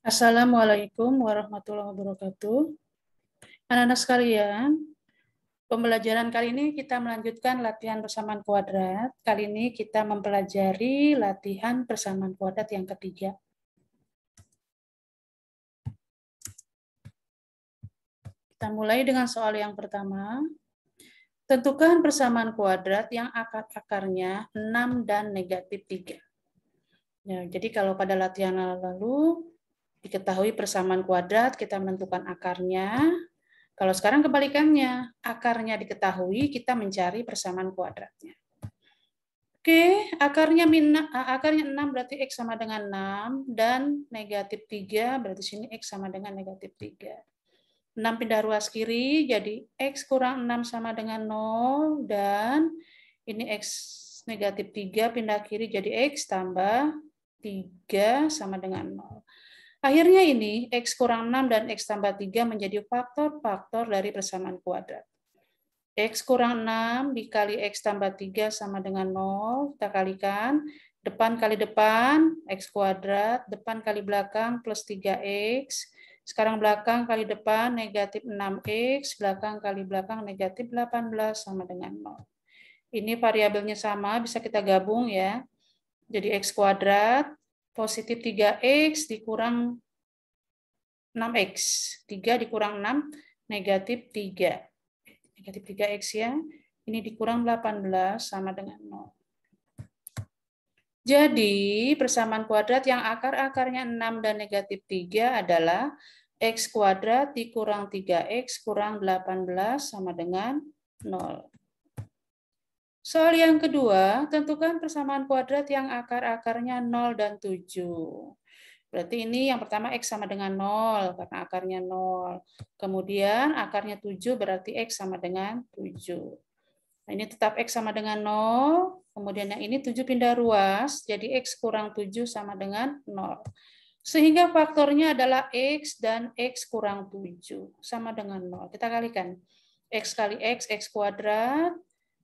Assalamualaikum warahmatullahi wabarakatuh. Anak-anak sekalian, pembelajaran kali ini kita melanjutkan latihan persamaan kuadrat. Kali ini kita mempelajari latihan persamaan kuadrat yang ketiga. Kita mulai dengan soal yang pertama. Tentukan persamaan kuadrat yang akar-akarnya 6 dan negatif 3. Ya, jadi kalau pada latihan lalu diketahui persamaan kuadrat, kita menentukan akarnya. Kalau sekarang kebalikannya, akarnya diketahui, kita mencari persamaan kuadratnya. Oke, akarnya 6 berarti X sama dengan 6, dan negatif 3 berarti sini X sama dengan negatif 3. 6 pindah ruas kiri, jadi X kurang 6 sama dengan 0, dan ini X negatif 3 pindah kiri jadi X tambah 3 sama dengan 0. Akhirnya ini X kurang 6 dan X tambah 3 menjadi faktor-faktor dari persamaan kuadrat. X kurang 6 dikali X tambah 3 sama dengan 0. Kita kalikan. Depan kali depan, X kuadrat. Depan kali belakang, plus 3X. Sekarang belakang kali depan, negatif 6X. Belakang kali belakang, negatif 18 sama dengan 0. Ini variabelnya sama, bisa kita gabung ya. Jadi X kuadrat, positif 3X dikurang 6X. 3 dikurang 6, negatif 3. Negatif 3X ya. Ini dikurang 18 sama dengan 0. Jadi, persamaan kuadrat yang akar-akarnya 6 dan negatif 3 adalah X kuadrat dikurang 3X kurang 18 sama dengan 0. Soal yang kedua, tentukan persamaan kuadrat yang akar-akarnya 0 dan 7. Berarti ini yang pertama X sama dengan 0, karena akarnya 0. Kemudian akarnya 7 berarti X sama dengan 7. Nah, ini tetap X sama dengan 0. Kemudian yang ini 7 pindah ruas, jadi X kurang 7 sama dengan 0. Sehingga faktornya adalah X dan X kurang 7 sama dengan 0. Kita kalikan. X kali X, X kuadrat.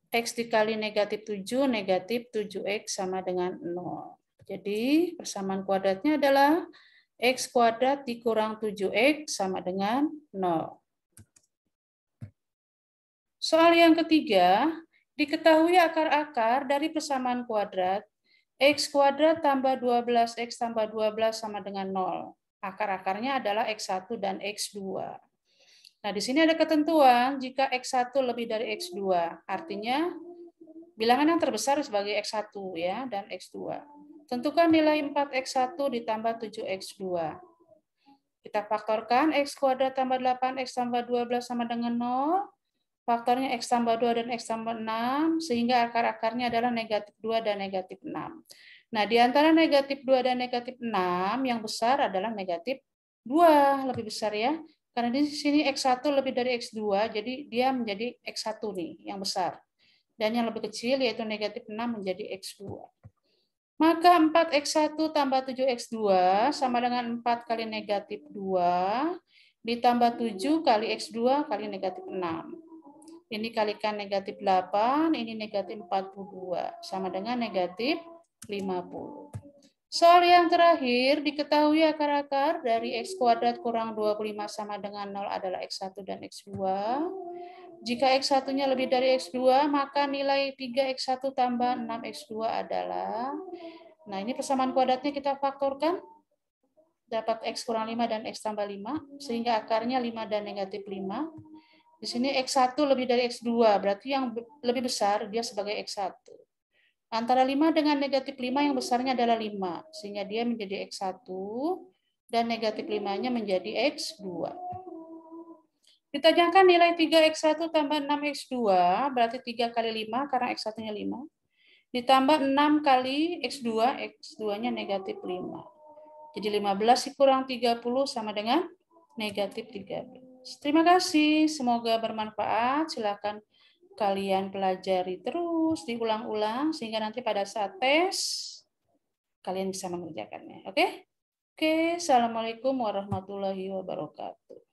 X dikali negatif 7, negatif 7X sama dengan 0. Jadi persamaan kuadratnya adalah X kuadrat dikurang 7X sama dengan 0. Soal yang ketiga, diketahui akar-akar dari persamaan kuadrat X kuadrat tambah 12X tambah 12 sama dengan 0. Akar-akarnya adalah X1 dan X2. Nah, di sini ada ketentuan jika X1 lebih dari X2. Artinya, bilangan yang terbesar sebagai X1 ya, dan X2. Tentukan nilai 4X1 ditambah 7X2. Kita faktorkan X kuadrat tambah 8X tambah 12 sama dengan 0. Faktornya X tambah 2 dan X tambah 6, sehingga akar-akarnya adalah negatif 2 dan negatif 6. Nah, di antara negatif 2 dan negatif 6, yang besar adalah negatif 2, lebih besar ya. Karena di sini X1 lebih dari X2, jadi dia menjadi X1 nih, yang besar. Dan yang lebih kecil, yaitu negatif 6 menjadi X2. Maka 4X1 tambah 7X2 sama dengan 4 kali negatif 2, ditambah 7 kali X2 kali negatif 6. Ini kalikan negatif 8, ini negatif 42, sama dengan negatif 50. Soal yang terakhir, diketahui akar-akar dari X kuadrat kurang 25 sama dengan 0 adalah X1 dan X2. Jika X1-nya lebih dari X2, maka nilai 3X1 tambah 6X2 adalah, nah ini persamaan kuadratnya kita faktorkan, dapat X kurang 5 dan X tambah 5, sehingga akarnya 5 dan negatif 5. Di sini X1 lebih dari X2, berarti yang lebih besar dia sebagai X1. Antara 5 dengan negatif 5 yang besarnya adalah 5, sehingga dia menjadi X1, dan negatif 5-nya menjadi X2. Ditanyakan nilai 3X1 tambah 6X2, berarti 3 kali 5, karena X1-nya 5. Ditambah 6 kali X2, X2-nya negatif 5. Jadi 15 kurang 30 sama dengan negatif 13. Terima kasih, semoga bermanfaat. Silakan kalian pelajari terus, diulang-ulang, sehingga nanti pada saat tes, kalian bisa mengerjakannya. Oke? Oke, Assalamualaikum warahmatullahi wabarakatuh.